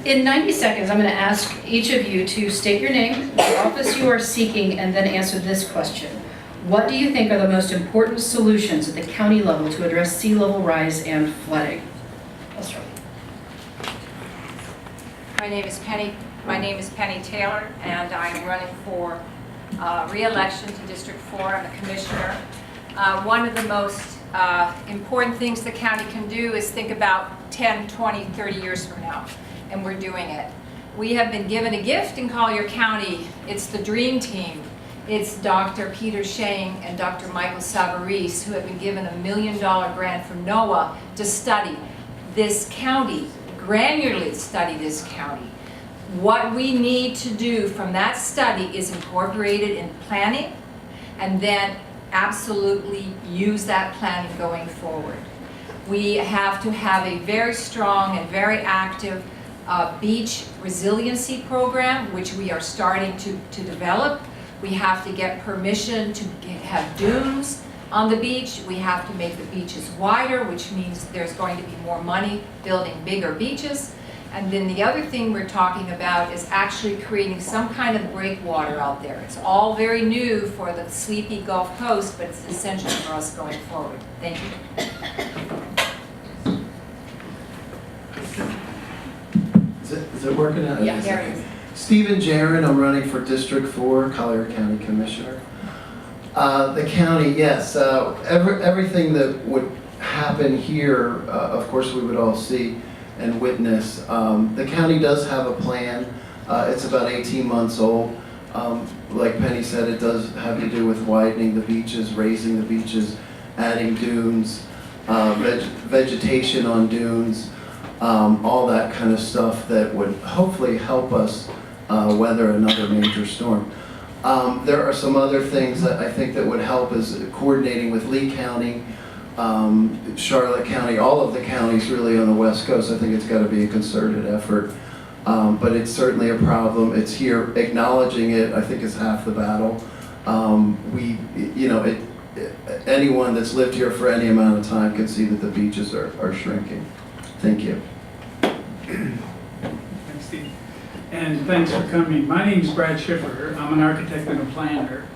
In 90 seconds, I'm going to ask each of you to state your name, the office you are seeking, and then answer this question. What do you think are the most important solutions at the county level to address sea level rise and flooding? I'll start. My name is Penny Taylor, and I'm running for re-election to District 4. I'm a commissioner. One of the most important things the county can do is think about 10, 20, 30 years from now, and we're doing it. We have been given a gift in Collier County. It's the dream team. It's Dr. Peter Shang and Dr. Michael Savarese, who have been given $1 million grant from NOAA to study this county, granularly study this county. What we need to do from that study is incorporate it in planning and then absolutely use that planning going forward. We have to have a very strong and very active beach resiliency program, which we are starting to develop. We have to get permission to have dunes on the beach. We have to make the beaches wider, which means there's going to be more money building bigger beaches. And then the other thing we're talking about is actually creating some kind of breakwater out there. It's all very new for the sleepy Gulf Coast, but it's essential for us going forward. Thank you. Is it working out? Yeah, there it is. Stephen Jaron, I'm running for District 4, Collier County Commissioner. The county, yes, everything that would happen here, of course, we would all see and witness. The county does have a plan. It's about 18 months old. Like Penny said, it does have to do with widening the beaches, raising the beaches, adding dunes, vegetation on dunes, all that kind of stuff that would hopefully help us weather another major storm. There are some other things that I think that would help is coordinating with Lee County, Charlotte County, all of the counties really on the West Coast. I think it's got to be a concerted effort, but it's certainly a problem. It's here. Acknowledging it, I think, is half the battle. Anyone that's lived here for any amount of time can see that the beaches are shrinking. Thank you. Thanks, Steve. And thanks for coming. My name is Brad Schiffer. I'm an architect and a planner.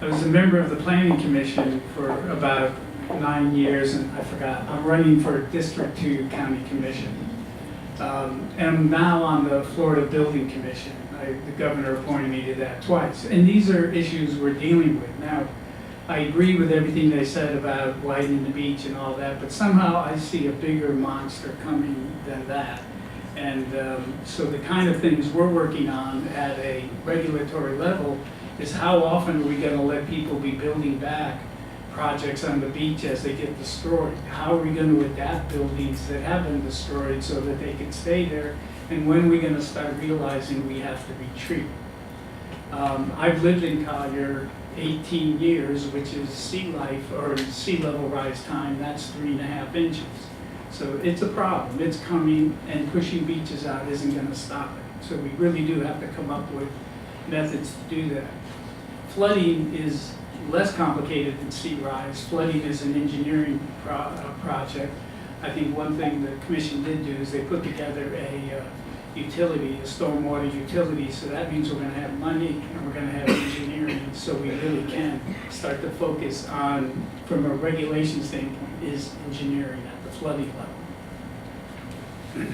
I was a member of the Planning Commission for about 9 years, and I forgot. I'm running for District 2 County Commission. And I'm now on the Florida Building Commission. The governor appointed me to that twice. And these are issues we're dealing with. Now, I agree with everything they said about widening the beach and all that, but somehow I see a bigger monster coming than that. And so the kind of things we're working on at a regulatory level is how often are we going to let people be building back projects on the beach as they get destroyed? How are we going to adapt buildings that have been destroyed so that they can stay there? And when are we going to start realizing we have to retreat? I've lived in Collier 18 years, which is sea level rise time. That's 3.5 inches. So it's a problem. It's coming, and pushing beaches out isn't going to stop it. So we really do have to come up with methods to do that. Flooding is less complicated than sea rise. Flooding is an engineering project. I think one thing the commission did do is they put together a utility, a stormwater utility, so that means we're going to have money and we're going to have engineering, so we really can start to focus on, from a regulation standpoint, is engineering at the flooding level.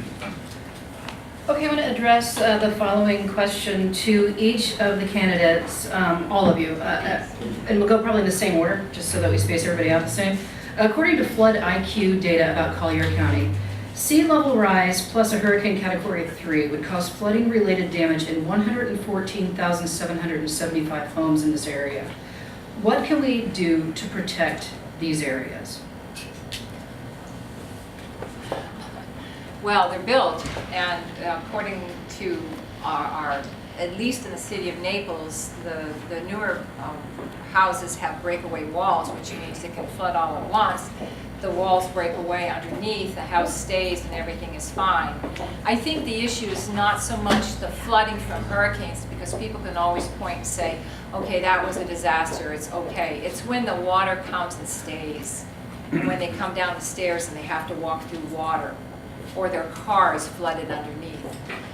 Okay, I'm going to address the following question to each of the candidates, all of you, and we'll go probably in the same order, just so that we space everybody out the same. According to Flood IQ data about Collier County, sea level rise plus a hurricane category 3 would cause flooding related damage in 114,775 homes in this area. What can we do to protect these areas? Well, they're built, and according to our, at least in the city of Naples, the newer houses have breakaway walls, which means they can flood all at once. The walls break away underneath, the house stays, and everything is fine. I think the issue is not so much the flooding from hurricanes, because people can always point and say, okay, that was a disaster, it's okay. It's when the water comes and stays, and when they come down the stairs and they have to walk through water. or their cars flooded underneath.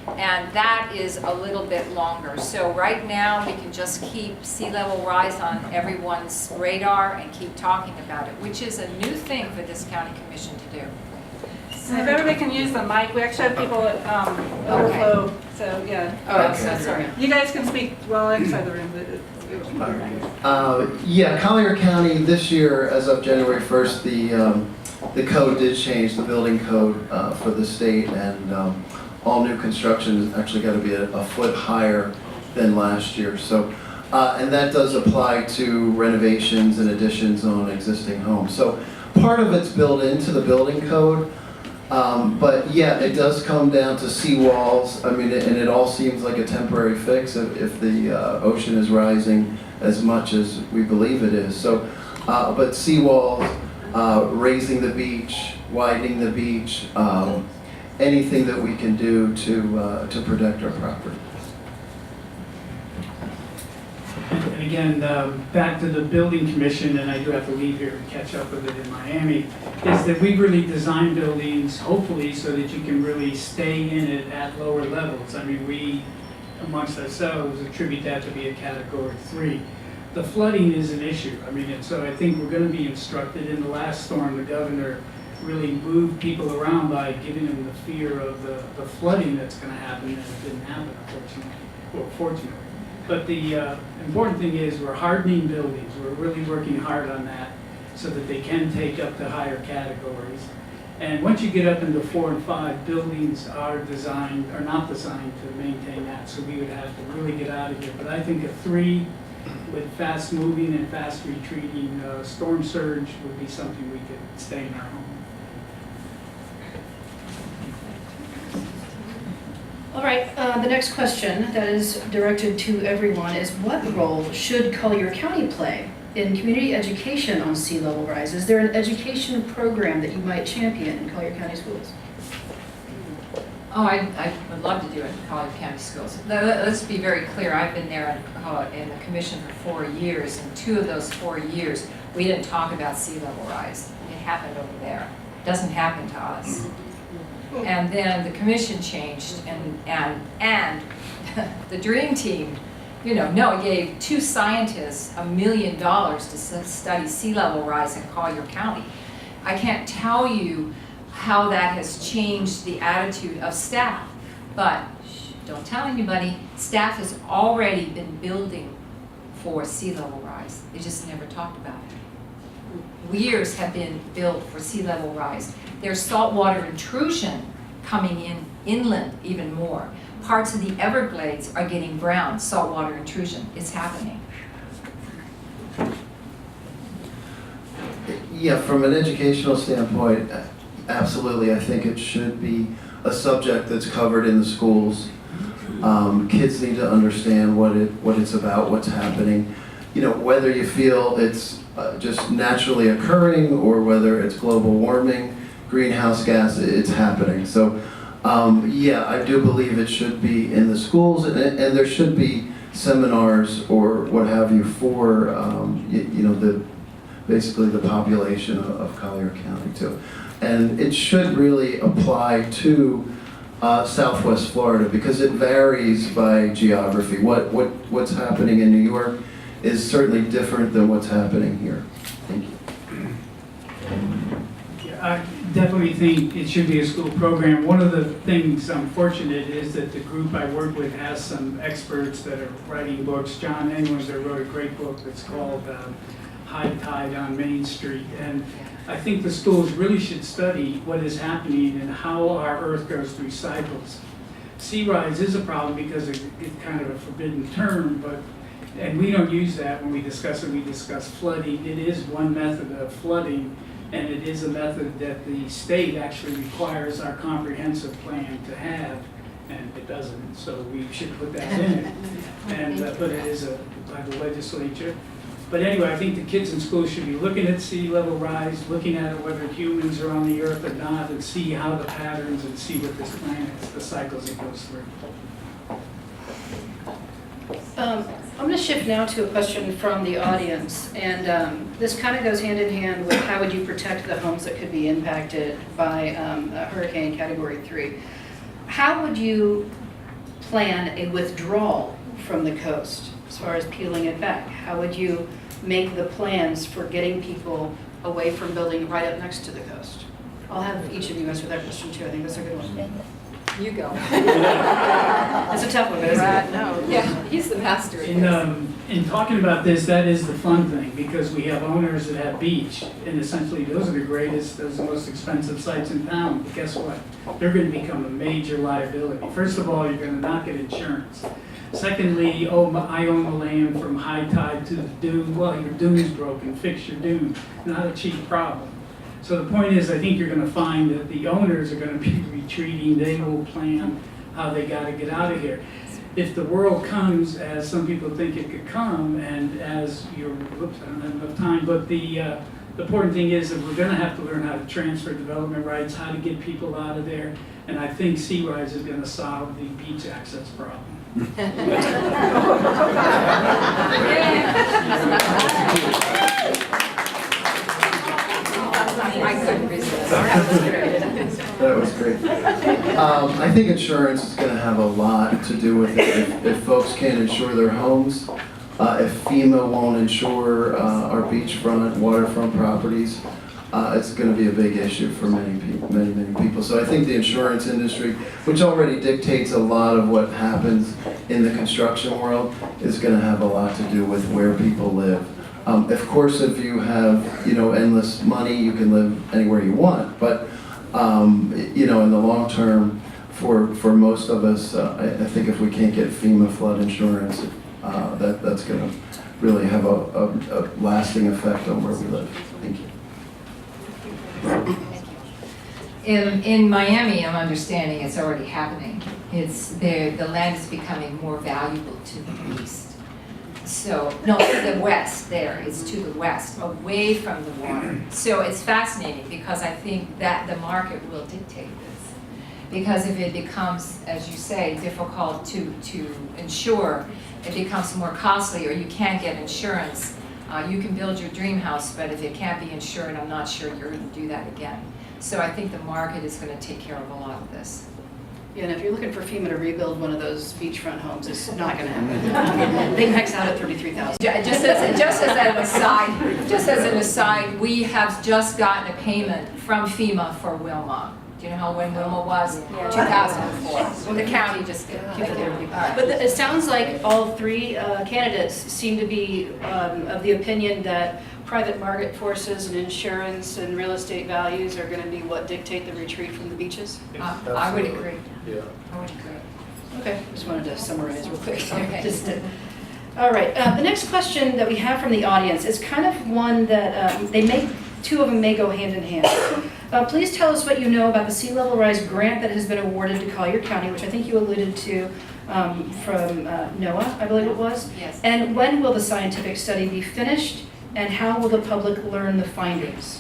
And that is a little bit longer. So right now, we can just keep sea level rise on everyone's radar and keep talking about it, which is a new thing for this county commission to do. So if everybody can use the mic, we actually have people at overflow, so yeah. Oh, I'm so sorry. You guys can speak well inside the room, but Yeah, Collier County this year, as of January 1st, the code did change, the building code for the state, and all new construction is actually got to be a foot higher than last year. So, and that does apply to renovations and additions on existing homes. So part of it's built into the building code. But yeah, it does come down to seawalls. I mean, and it all seems like a temporary fix if the ocean is rising as much as we believe it is. So, but seawalls, raising the beach, widening the beach, anything that we can do to protect our property. And again, back to the building commission, and I do have to leave here and catch up with it in Miami, is that we really design buildings, hopefully, so that you can really stay in it at lower levels. I mean, we, amongst ourselves, attribute that to be a category 3. The flooding is an issue. I mean, and so I think we're going to be instructed. In the last storm, the governor really moved people around by giving them the fear of the flooding that's going to happen, and it didn't happen, unfortunately, or fortunately. But the important thing is we're hardening buildings. We're really working hard on that so that they can take up the higher categories. And once you get up into 4 and 5, buildings are not designed to maintain that. So we would have to really get out of here. But I think a 3 with fast moving and fast retreating storm surge would be something we could stay in our home. All right, the next question that is directed to everyone is, what role should Collier County play in community education on sea level rise? Is there an education program that you might champion in Collier County schools? Oh, I would love to do it in Collier County schools. Let's be very clear. I've been there in the commission for 4 years, and 2 of those 4 years, we didn't talk about sea level rise. It happened over there. It doesn't happen to us. And then the commission changed, and the dream team, it gave 2 scientists $1 million to study sea level rise in Collier County. I can't tell you how that has changed the attitude of staff, but don't tell anybody. Staff has already been building for sea level rise. They just never talked about it. Weirs have been built for sea level rise. There's saltwater intrusion coming in inland even more. Parts of the Everglades are getting brown, saltwater intrusion. It's happening. Yeah, from an educational standpoint, absolutely. I think it should be a subject that's covered in the schools. Kids need to understand what it's about, what's happening. Whether you feel it's just naturally occurring or whether it's global warming, greenhouse gas, it's happening. So, yeah, I do believe it should be in the schools, and there should be seminars or what have you for, basically the population of Collier County too. And it should really apply to Southwest Florida because it varies by geography. What's happening in New York is certainly different than what's happening here. Thank you. Yeah, I definitely think it should be a school program. One of the things I'm fortunate is that the group I work with has some experts that are writing books. John Englander wrote a great book that's called High Tide on Main Street. And I think the schools really should study what is happening and how our Earth goes through cycles. Sea rise is a problem because it's kind of a forbidden term, and we don't use that when we discuss it. We discuss flooding. It is one method of flooding, and it is a method that the state actually requires our comprehensive plan to have, and it doesn't. So we should put that in it, but it is by the legislature. But anyway, I think the kids in school should be looking at sea level rise, looking at whether humans are on the earth or not, and see how the patterns and see what this planet is, the cycles it goes through. I'm going to shift now to a question from the audience, and this kind of goes hand in hand with how would you protect the homes that could be impacted by a hurricane category 3. How would you plan a withdrawal from the coast as far as peeling it back? How would you make the plans for getting people away from building right up next to the coast? I'll have each of you answer that question too. I think that's a good one. You go. It's a tough one, but Brad, no. Yeah, he's the master. In talking about this, that is the fun thing, because we have owners that have beach, and essentially those are the most expensive sites in town. But guess what? They're going to become a major liability. First of all, you're going to not get insurance. Secondly, I own the land from high tide to the dune. Well, your dune's broken, fix your dune. Not a cheap problem. So the point is, I think you're going to find that the owners are going to be retreating. They will plan how they got to get out of here. If the world comes as some people think it could come, and as your, whoops, I don't have enough time, but the important thing is that we're going to have to learn how to transfer development rights, how to get people out of there, and I think sea rise is going to solve the beach access problem. I couldn't resist. That was great. I think insurance is going to have a lot to do with it. If folks can't insure their homes, if FEMA won't insure our beachfront, waterfront properties, it's going to be a big issue for many people. So I think the insurance industry, which already dictates a lot of what happens in the construction world, is going to have a lot to do with where people live. Of course, if you have endless money, you can live anywhere you want. But in the long term, for most of us, I think if we can't get FEMA flood insurance, that's going to really have a lasting effect on where we live. Thank you. In Miami, I'm understanding it's already happening. The land is becoming more valuable to the east. So, no, to the west there, it's to the west, away from the water. So it's fascinating because I think that the market will dictate this. Because if it becomes, as you say, difficult to insure, it becomes more costly, or you can't get insurance, you can build your dream house, but if it can't be insured, I'm not sure you're going to do that again. So I think the market is going to take care of a lot of this. Yeah, and if you're looking for FEMA to rebuild one of those beachfront homes, it's not going to happen. They max out at $33,000. Just as an aside, we have just gotten a payment from FEMA for Wilma. Do you know how when Wilma was? 2004. The county just did. But it sounds like all three candidates seem to be of the opinion that private market forces and insurance and real estate values are going to be what dictate the retreat from the beaches. I would agree. Yeah. I would agree. Okay, just wanted to summarize real quick. Okay. All right, the next question that we have from the audience is kind of one that two of them may go hand in hand. Please tell us what you know about the sea level rise grant that has been awarded to Collier County, which I think you alluded to from NOAA, I believe it was. Yes. And when will the scientific study be finished, and how will the public learn the findings?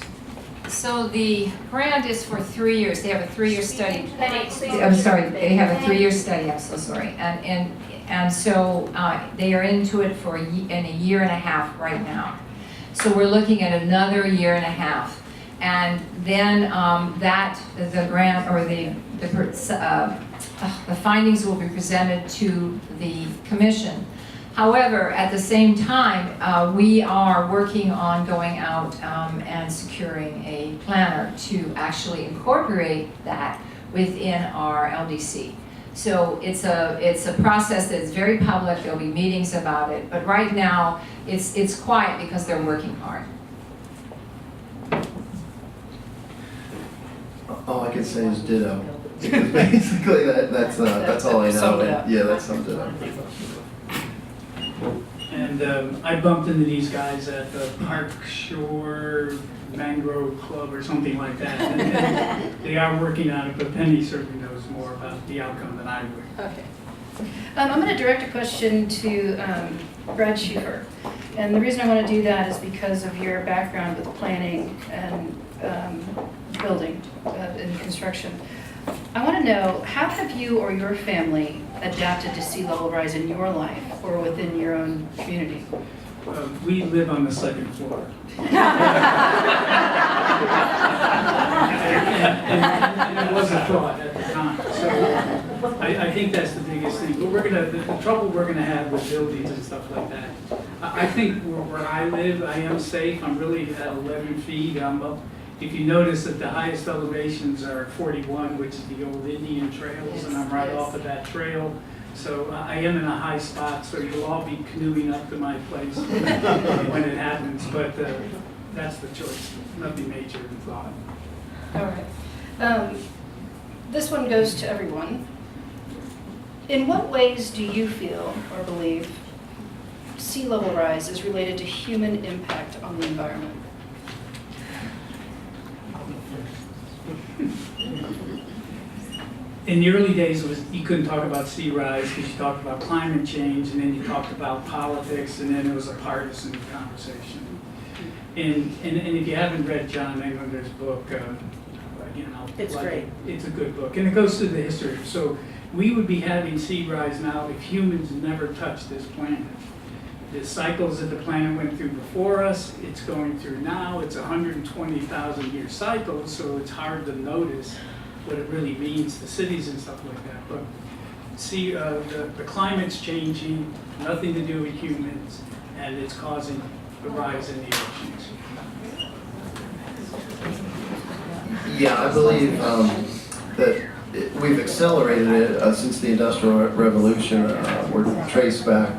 So the grant is for 3 years. They have a 3-year study. I'm sorry, they have a 3-year study. I'm so sorry. And so they are into it in a year and a half right now. So we're looking at another year and a half. And then the grant or the findings will be presented to the commission. However, at the same time, we are working on going out and securing a planner to actually incorporate that within our LDC. So it's a process that's very public. There'll be meetings about it, but right now it's quiet because they're working hard. All I can say is ditto. Because basically, that's all I know. Yeah, that summed it up. And I bumped into these guys at the Park Shore Mangrove Club or something like that. And they are working on it, but Penny certainly knows more about the outcome than I would. Okay. I'm going to direct a question to Brad Schiffer. And the reason I want to do that is because of your background with planning and building and construction. I want to know, how have you or your family adapted to sea level rise in your life or within your own community? We live on the second floor. And it was a thought at the time. So I think that's the biggest thing. But the trouble we're gonna have with buildings and stuff like that. I think where I live, I am safe. I'm really at 11 feet. I'm up. If you notice that the highest elevations are 41, which is the old Indian trails, and I'm right off of that trail. So I am in a high spot, so you'll all be canoeing up to my place when it happens, but that's the choice, nothing major in thought. All right. This one goes to everyone. In what ways do you feel or believe sea level rise is related to human impact on the environment? In the early days, you couldn't talk about sea rise because you talked about climate change, and then you talked about politics, and then it was a partisan conversation. And if you haven't read John Englander's book, It's great. It's a good book, and it goes through the history. So we would be having sea rise now if humans never touched this planet. The cycles that the planet went through before us, it's going through now. It's 120,000 year cycles, so it's hard to notice what it really means to cities and stuff like that. But see, the climate's changing, nothing to do with humans, and it's causing the rise in the oceans. Yeah, I believe that we've accelerated it since the Industrial Revolution. We're traced back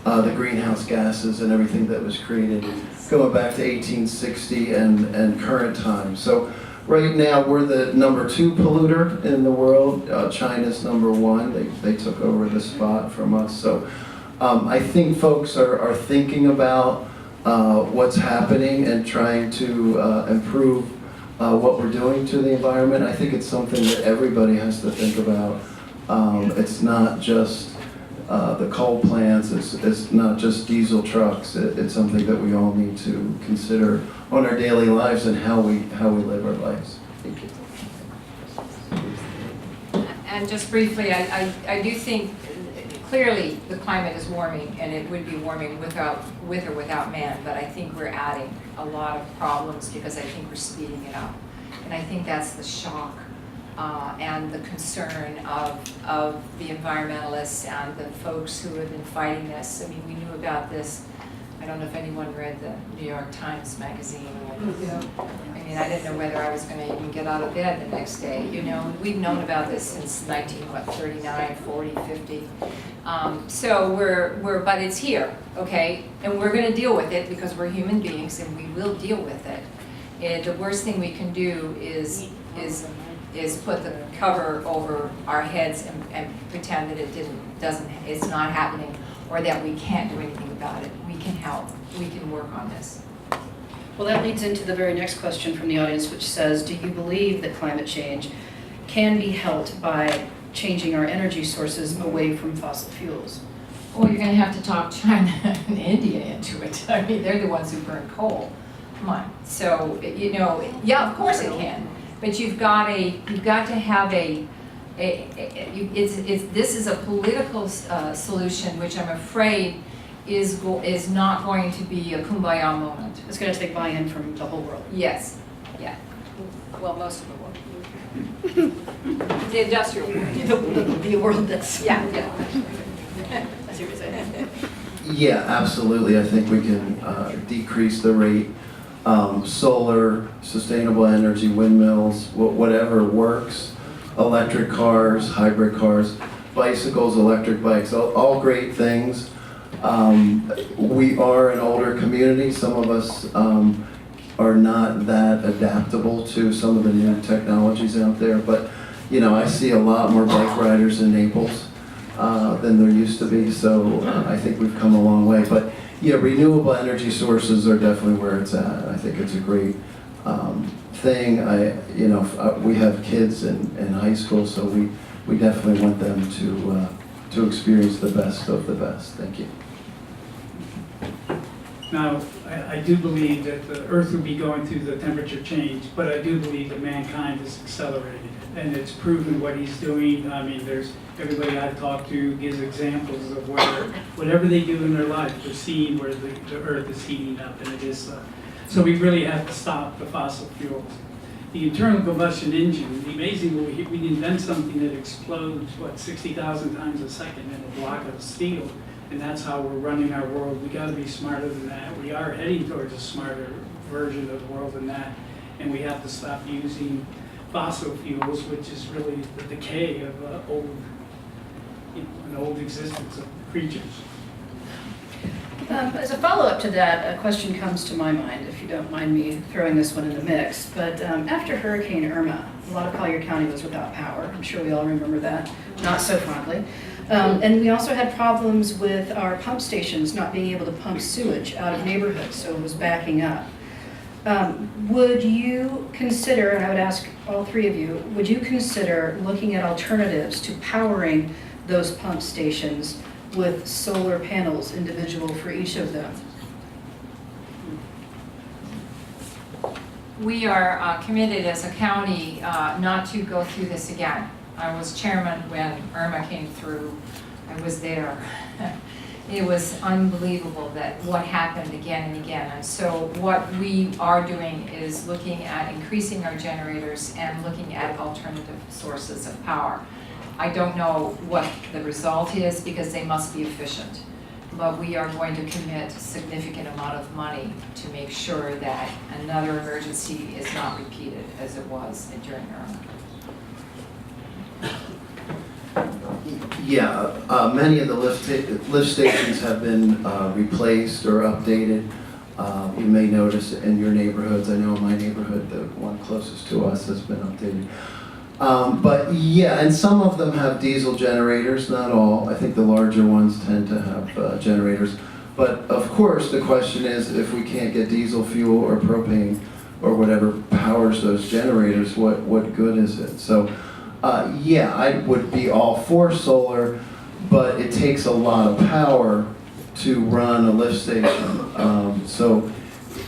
the greenhouse gases and everything that was created going back to 1860 and current time. So right now we're the #2 polluter in the world. China's #1. They took over the spot from us. So I think folks are thinking about what's happening and trying to improve what we're doing to the environment. I think it's something that everybody has to think about. It's not just the coal plants, it's not just diesel trucks. It's something that we all need to consider on our daily lives and how we live our lives. Thank you. And just briefly, I do think clearly the climate is warming, and it would be warming with or without man, but I think we're adding a lot of problems because I think we're speeding it up. And I think that's the shock and the concern of the environmentalists and the folks who have been fighting this. I mean, we knew about this. I don't know if anyone read the New York Times magazine. I mean, I didn't know whether I was going to even get out of bed the next day. You know, we've known about this since 39, 40, 50. So but it's here, okay? And we're going to deal with it because we're human beings and we will deal with it. And the worst thing we can do is put the cover over our heads and pretend that it's not happening, or that we can't do anything about it. We can help. We can work on this. Well, that leads into the very next question from the audience, which says, do you believe that climate change can be helped by changing our energy sources away from fossil fuels? Well, you're going to have to talk China and India into it. I mean, they're the ones who burn coal. Come on. So, you know, yeah, of course it can. But you've got to have this is a political solution, which I'm afraid is not going to be a kumbaya moment. It's going to take buy-in from the whole world. Yes, yeah. Well, most of the world. The industrial world. The world that's... Yeah. I see what you're saying. Yeah, absolutely. I think we can decrease the rate. Solar, sustainable energy, windmills, whatever works. Electric cars, hybrid cars, bicycles, electric bikes, all great things. We are an older community. Some of us are not that adaptable to some of the new technologies out there, but you know, I see a lot more bike riders in Naples than there used to be, so I think we've come a long way. But yeah, renewable energy sources are definitely where it's at. I think it's a great thing. We have kids in high school, so we definitely want them to experience the best of the best. Thank you. Now, I do believe that the Earth will be going through the temperature change, but I do believe that mankind is accelerating it, and it's proven what he's doing. I mean, there's everybody I've talked to gives examples of where whatever they do in their life, they're seeing where the Earth is heating up, and it is. So we really have to stop the fossil fuels. The internal combustion engine, the amazing, we invent something that explodes, 60,000 times a second in a block of steel. And that's how we're running our world. We got to be smarter than that. We are heading towards a smarter version of the world than that. And we have to stop using fossil fuels, which is really the decay of an old existence of creatures. As a follow-up to that, a question comes to my mind, if you don't mind me throwing this one in the mix. But after Hurricane Irma, a lot of Collier County was without power. I'm sure we all remember that, not so fondly. And we also had problems with our pump stations not being able to pump sewage out of neighborhoods, so it was backing up. Would you consider, and I would ask all three of you, would you consider looking at alternatives to powering those pump stations with solar panels individual for each of them? We are committed as a county not to go through this again. I was chairman when Irma came through. I was there. It was unbelievable that what happened again and again. And so what we are doing is looking at increasing our generators and looking at alternative sources of power. I don't know what the result is because they must be efficient. But we are going to commit a significant amount of money to make sure that another emergency is not repeated as it was during Irma. Yeah, many of the lift stations have been replaced or updated. You may notice in your neighborhoods, I know in my neighborhood, the one closest to us has been updated. But yeah, and some of them have diesel generators, not all. I think the larger ones tend to have generators. But of course, the question is, if we can't get diesel fuel or propane or whatever powers those generators, what good is it? So yeah, I would be all for solar, but it takes a lot of power to run a lift station. So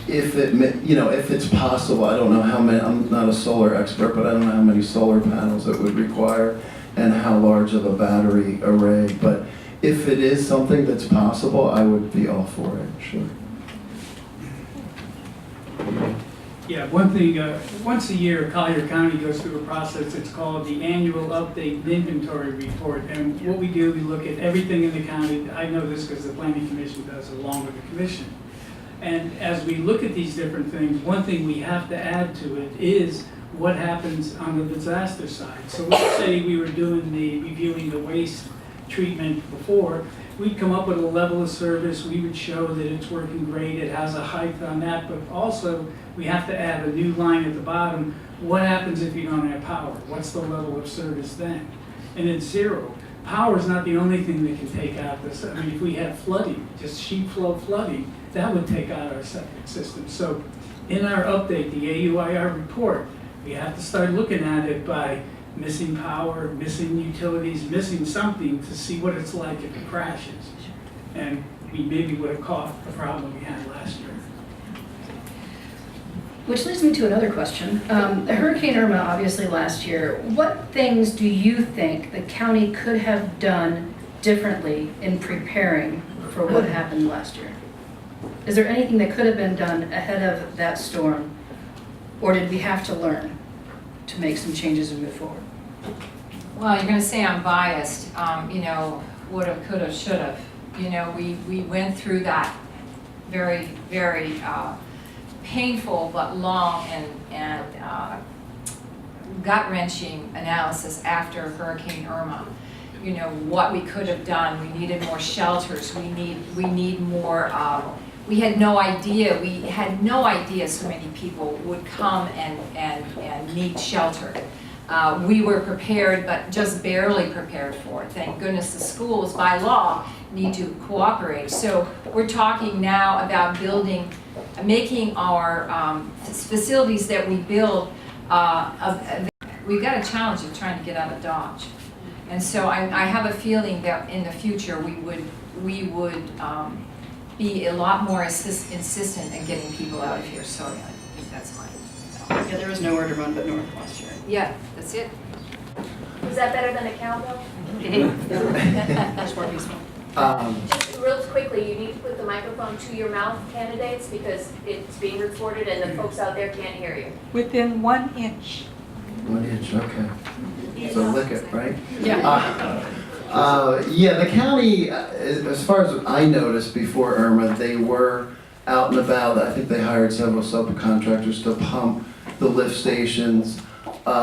if it's possible, I don't know how many, I'm not a solar expert, but I don't know how many solar panels it would require and how large of a battery array. But if it is something that's possible, I would be all for it, sure. Yeah, one thing, once a year, Collier County goes through a process, it's called the Annual Update Inventory Report. And what we do, we look at everything in the county. I know this because the Planning Commission does along with the Commission. And as we look at these different things, one thing we have to add to it is what happens on the disaster side. So let's say we were reviewing the waste treatment before, we'd come up with a level of service, we would show that it's working great, it has a height on that, but also we have to add a new line at the bottom. What happens if you don't have power? What's the level of service then? And it's zero. Power is not the only thing that can take out this. I mean, if we had flooding, just sheet flow flooding, that would take out our septic system. So in our update, the AUIR report, we have to start looking at it by missing power, missing utilities, missing something to see what it's like if it crashes. And we maybe would have caught the problem we had last year. Which leads me to another question. Hurricane Irma, obviously last year, what things do you think the county could have done differently in preparing for what happened last year? Is there anything that could have been done ahead of that storm? Or did we have to learn to make some changes and move forward? Well, you're going to say I'm biased, woulda, coulda, shoulda. We went through that very, very painful but long and gut-wrenching analysis after Hurricane Irma. What we could have done. We needed more shelters. We need more. We had no idea so many people would come and need shelter. We were prepared, but just barely prepared for it. Thank goodness the schools, by law, need to cooperate. So we're talking now about making our facilities that we build, we've got a challenge of trying to get out of Dodge. And so I have a feeling that in the future we would be a lot more insistent in getting people out of here, so I think that's mine. Yeah, there was nowhere to run but north last year. Yeah, that's it. Was that better than a cowbell? Much more peaceful. Just real quickly, you need to put the microphone to your mouth, candidates, because it's being recorded and the folks out there can't hear you. Within 1 inch. 1 inch, okay. So lick it, right? Yeah. Yeah, the county, as far as I noticed before Irma, they were out and about. I think they hired several subcontractors to pump the lift stations.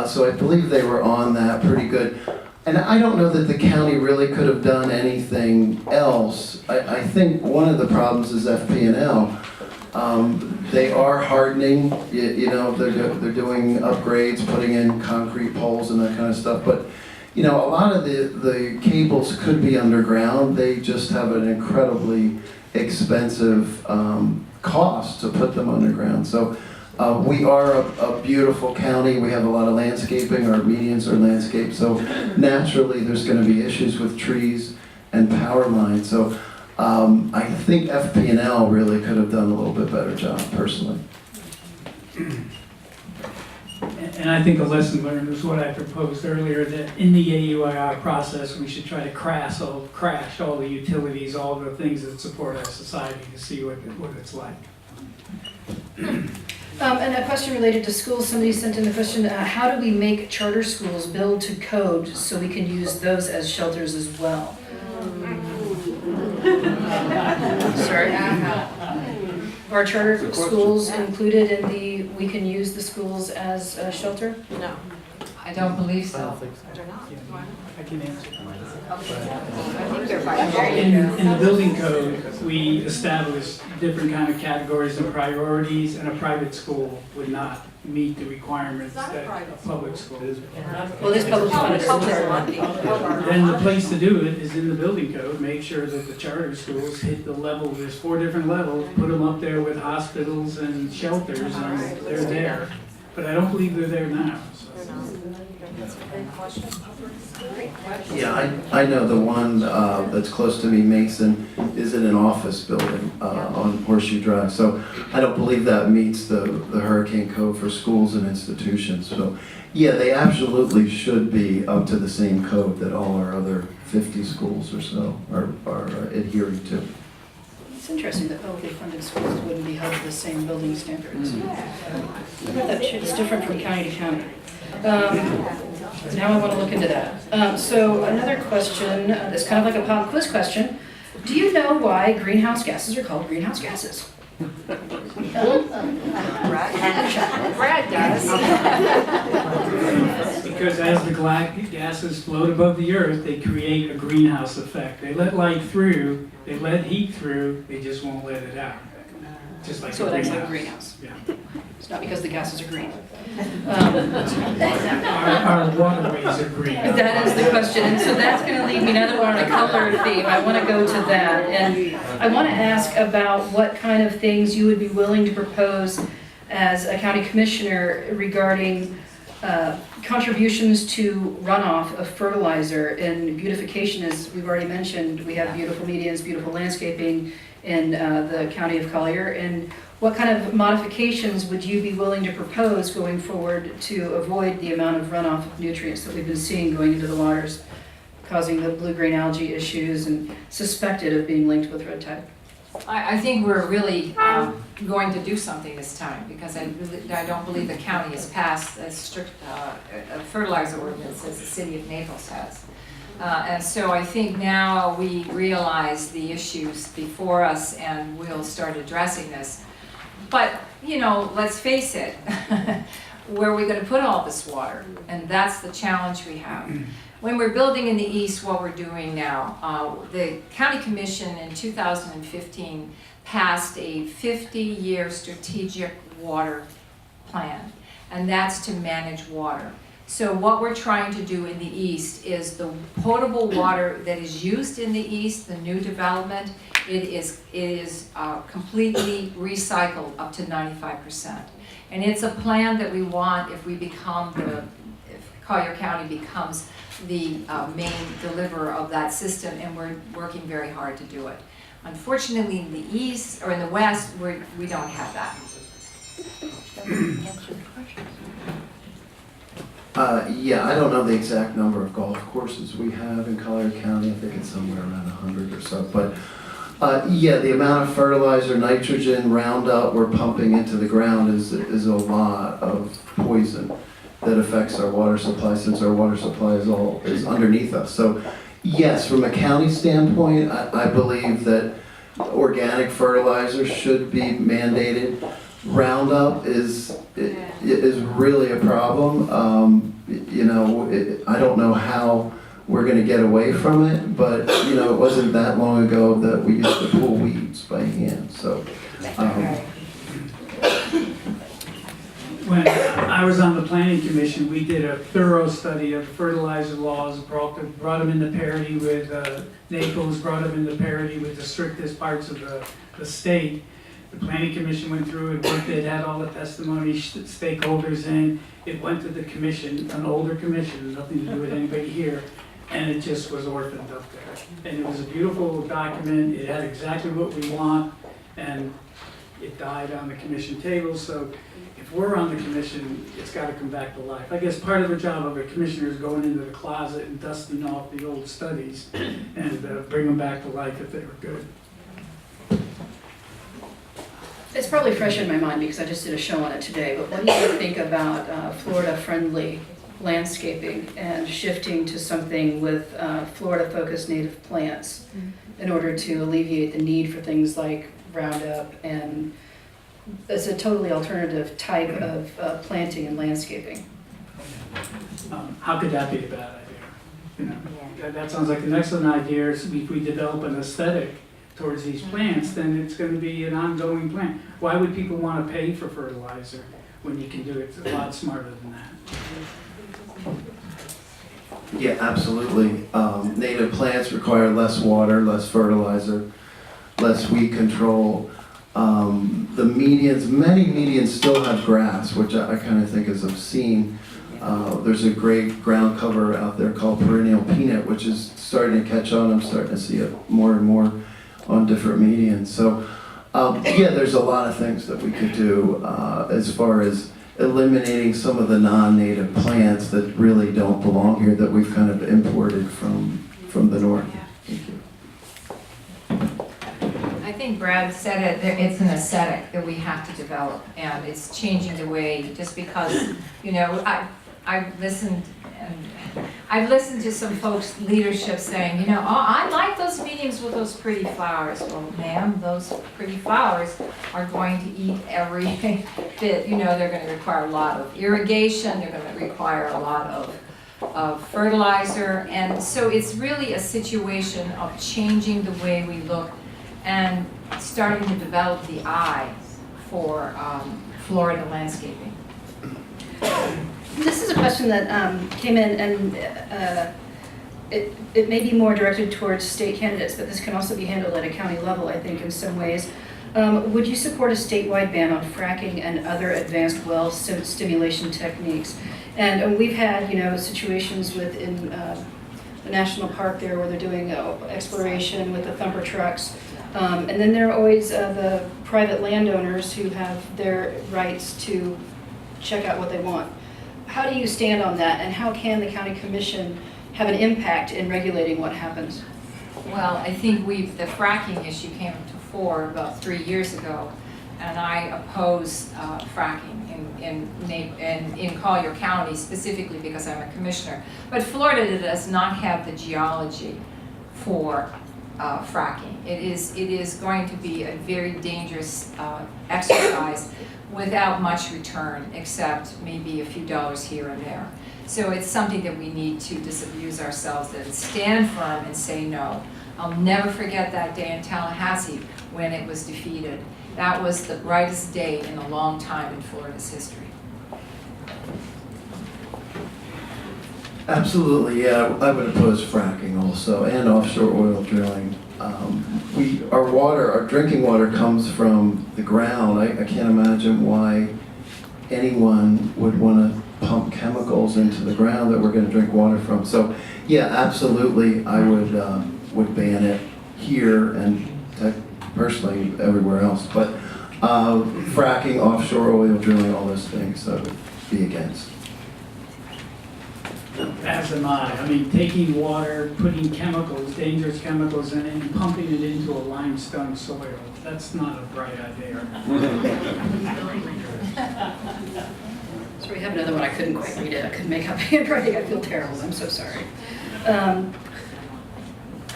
So I believe they were on that pretty good. And I don't know that the county really could have done anything else. I think one of the problems is FP&L. They are hardening, you know, they're doing upgrades, putting in concrete poles and that kind of stuff. But, you know, a lot of the cables could be underground. They just have an incredibly expensive cost to put them underground. So we are a beautiful county. We have a lot of landscaping. Our medians are landscaped. So naturally, there's going to be issues with trees and power lines. So I think FP&L really could have done a little bit better job, personally. And I think a lesson learned was what I proposed earlier, that in the AUIR process, we should try to crash all the utilities, all the things that support our society to see what it's like. And a question related to schools, somebody sent in the question, how do we make charter schools build to code so we can use those as shelters as well? Sorry. Are charter schools included in the, we can use the schools as a shelter? No. I don't believe so. I can answer. I think they're fine. In the building code, we established different kind of categories and priorities, and a private school would not meet the requirements that a public school is. Well, this public funded school charter. Then the place to do it is in the building code, make sure that the charter schools hit the level, there's 4 different levels, put them up there with hospitals and shelters, and they're there. But I don't believe they're there now. Yeah, I know the one that's close to me, Mason, is in an office building on Horseshoe Drive. So I don't believe that meets the hurricane code for schools and institutions. So yeah, they absolutely should be up to the same code that all our other 50 schools or so are adhering to. It's interesting that publicly funded schools wouldn't be held to the same building standards. It's different from county to county. Now I want to look into that. So another question, that's kind of like a pop quiz question. Do you know why greenhouse gases are called greenhouse gases? Brad does. Because as the gases float above the earth, they create a greenhouse effect. They let light through, they let heat through, they just won't let it out. Just like So a it acts greenhouse. like a greenhouse. Yeah. It's not because the gases are green. Our waterways are green. That is the question, and so that's going to lead me, now that we're on a color theme, I want to go to that. And I want to ask about what kind of things you would be willing to propose as a county commissioner regarding contributions to runoff of fertilizer and beautification. As we've already mentioned, we have beautiful medians, beautiful landscaping in the county of Collier. And what kind of modifications would you be willing to propose going forward to avoid the amount of runoff of nutrients that we've been seeing going into the waters, causing the blue-green algae issues and suspected of being linked with red tide? I think we're really going to do something this time, because I don't believe the county has passed as strict a fertilizer ordinance as the city of Naples has. And so I think now we realize the issues before us and we'll start addressing this. But, you know, let's face it, where are we going to put all this water? And that's the challenge we have. When we're building in the east, what we're doing now, the county commission in 2015 passed a 50-year strategic water plan, and that's to manage water. So what we're trying to do in the east is the potable water that is used in the east, the new development, it is completely recycled up to 95%. And it's a plan that we want if we become if Collier County becomes the main deliverer of that system, and we're working very hard to do it. Unfortunately, in the east or in the west, we don't have that. Yeah, I don't know the exact number of golf courses we have in Collier County. I think it's somewhere around 100 or so. But yeah, the amount of fertilizer, nitrogen, Roundup we're pumping into the ground is a lot of poison that affects our water supply, since our water supply is underneath us. So yes, from a county standpoint, I believe that organic fertilizer should be mandated. Roundup is really a problem. You know, I don't know how we're going to get away from it, but you know, it wasn't that long ago that we used to pull weeds by hand. So. When I was on the planning commission, we did a thorough study of fertilizer laws, brought them into parity with NACO's, brought them into parity with the strictest parts of the state. The planning commission went through it, looked at, had all the testimony, stakeholders in. It went to the commission, an older commission, nothing to do with anybody here, and it just was orphaned up there. And it was a beautiful document, it had exactly what we want, and it died on the commission table. So if we're on the commission, it's got to come back to life. I guess part of the job of a commissioner is going into the closet and dusting off the old studies and bring them back to life if they were good. It's probably fresh in my mind because I just did a show on it today, but what do you think about Florida-friendly landscaping and shifting to something with Florida-focused native plants in order to alleviate the need for things like Roundup, and it's a totally alternative type of planting and landscaping? How could that be a bad idea? You know, that sounds like an excellent idea. If we develop an aesthetic towards these plants, then it's going to be an ongoing plant. Why would people want to pay for fertilizer when you can do it a lot smarter than that? Yeah, absolutely. Native plants require less water, less fertilizer, less weed control. The medians, many medians still have grass, which I kind of think is obscene. There's a great ground cover out there called perennial peanut, which is starting to catch on. I'm starting to see it more and more on different medians. So yeah, there's a lot of things that we could do as far as eliminating some of the non-native plants that really don't belong here, that we've kind of imported from the north. Thank you. I think Brad said it, it's an aesthetic that we have to develop, and it's changing the way, just because, you know, I've listened to some folks' leadership saying, you know, oh, I like those meetings with those pretty flowers. Well, ma'am, those pretty flowers are going to eat every bit. You know, they're going to require a lot of irrigation. They're going to require a lot of fertilizer. And so it's really a situation of changing the way we look and starting to develop the eye for Florida landscaping. This is a question that came in, and it may be more directed towards state candidates, but this can also be handled at a county level, I think, in some ways. Would you support a statewide ban on fracking and other advanced well stimulation techniques? And we've had, you know, situations within the national park there where they're doing exploration with the thumper trucks. And then there are always the private landowners who have their rights to check out what they want. How do you stand on that, and how can the county commission have an impact in regulating what happens? Well, I think the fracking issue came to fore about 3 years ago, and I oppose fracking in Collier County specifically because I'm a commissioner. But Florida does not have the geology for fracking. It is going to be a very dangerous exercise without much return, except maybe a few dollars here and there. So it's something that we need to disabuse ourselves and stand firm and say no. I'll never forget that day in Tallahassee when it was defeated. That was the brightest day in a long time in Florida's history. Absolutely, yeah. I would oppose fracking also, and offshore oil drilling. Our drinking water comes from the ground. I can't imagine why anyone would want to pump chemicals into the ground that we're going to drink water from. So, yeah, absolutely, I would ban it here and personally everywhere else, but fracking, offshore oil drilling, all those things, I would be against. As am I. I mean, taking water, putting chemicals, dangerous chemicals in it, and pumping it into a limestone soil, that's not a bright idea. So we have another one, I couldn't quite read it, I couldn't make out the handwriting, I feel terrible, I'm so sorry.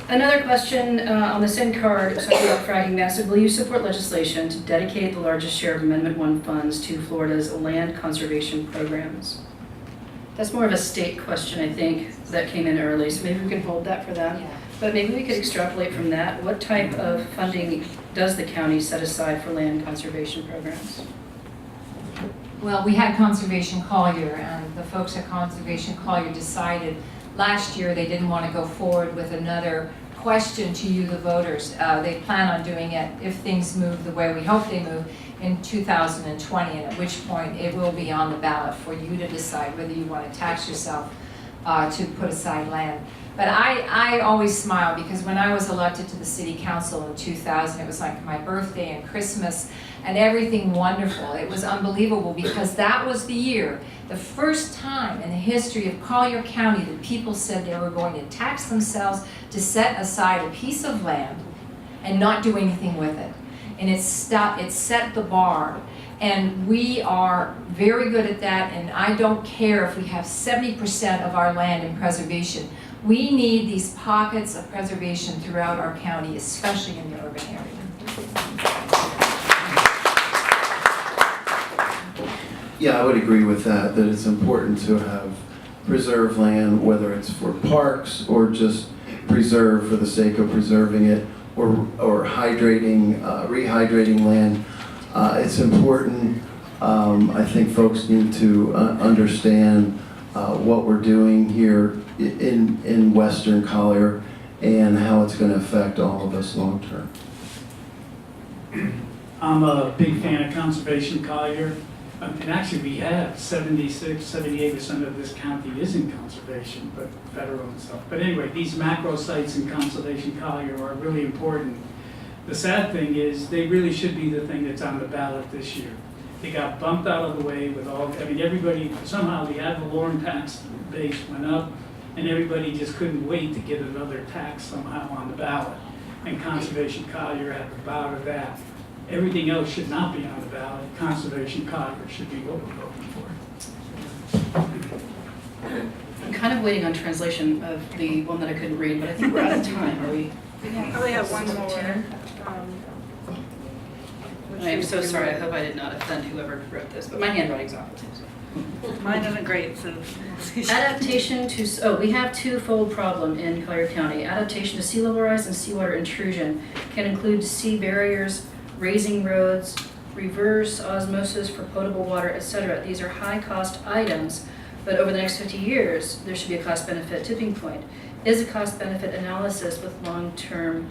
Another question on the same card, talking about fracking massive, will you support legislation to dedicate the largest share of Amendment 1 funds to Florida's land conservation programs? That's more of a state question, I think, that came in early, so maybe we can hold that for them. Yeah. But maybe we could extrapolate from that. What type of funding does the county set aside for land conservation programs? Well, we had Conservation Collier, and the folks at Conservation Collier decided last year they didn't want to go forward with another question to you, the voters. They plan on doing it if things move the way we hope they move in 2020, and at which point it will be on the ballot for you to decide whether you want to tax yourself to put aside land. But I always smile because when I was elected to the city council in 2000, it was like my birthday and Christmas and everything wonderful. It was unbelievable because that was the year, the first time in the history of Collier County that people said they were going to tax themselves to set aside a piece of land and not do anything with it. And it set the bar. And we are very good at that, and I don't care if we have 70% of our land in preservation. We need these pockets of preservation throughout our county, especially in the urban area. Yeah, I would agree with that it's important to have preserved land, whether it's for parks or just preserve for the sake of preserving it, or hydrating, rehydrating land. It's important. I think folks need to understand what we're doing here in Western Collier and how it's going to affect all of us long term. I'm a big fan of Conservation Collier. And actually we have 78% of this county is in conservation, but federal and stuff. But anyway, these macro sites in Conservation Collier are really important. The sad thing is they really should be the thing that's on the ballot this year. They got bumped out of the way with all, I mean, everybody, somehow the ad valorem tax base went up and everybody just couldn't wait to get another tax somehow on the ballot. And Conservation Collier had the bout of that. Everything else should not be on the ballot. Conservation Collier should be what we're voting for. I'm kind of waiting on translation of the one that I couldn't read, but I think we're out of time, are we? Probably have one more. I am so sorry, I hope I did not offend whoever wrote this, but my handwriting's awful too. Mine isn't great, so. Adaptation to, we have twofold problem in Collier County. Adaptation to sea level rise and seawater intrusion can include sea barriers, raising roads, reverse osmosis for potable water, etc. These are high-cost items, but over the next 50 years, there should be a cost-benefit tipping point. Is a cost-benefit analysis with long-term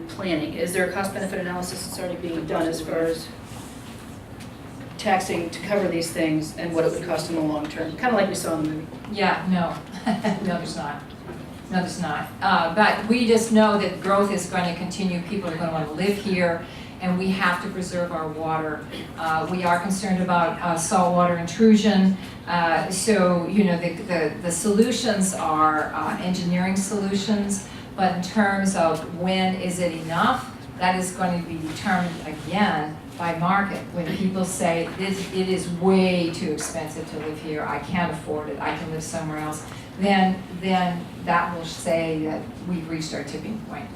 planning? Is there a cost-benefit analysis that's already being done as far as taxing to cover these things and what it would cost in the long term? Kind of like we saw in the movie. Yeah, no, no, there's not. No, there's not. But we just know that growth is going to continue. People are going to want to live here, and we have to preserve our water. We are concerned about saltwater intrusion. So, you know, the solutions are engineering solutions, but in terms of when is it enough, that is going to be determined again by market. When people say it is way too expensive to live here, I can't afford it, I can live somewhere else, then that will say that we've reached our tipping point.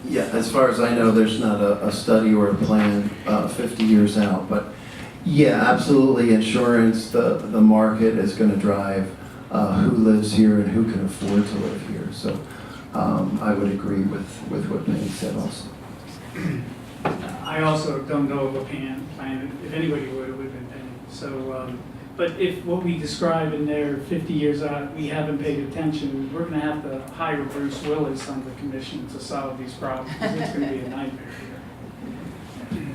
Yeah, as far as I know, there's not a study or a plan 50 years out, but yeah, absolutely, insurance, the market is going to drive who lives here and who can afford to live here. So I would agree with what Penny said also. I also don't know of a plan. If anybody would, it would have been Penny. So, but if what we describe in there 50 years out, we haven't paid attention, we're going to have to hire Bruce Willis on the commission to solve these problems. It's going to be a nightmare here.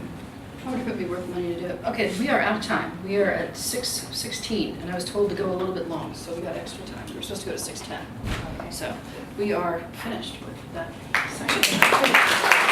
I wonder if it would be worth money to do it. Okay, we are out of time. We are at 6:16, and I was told to go a little bit long, so we got extra time. We were supposed to go to 6:10. So we are finished with that section.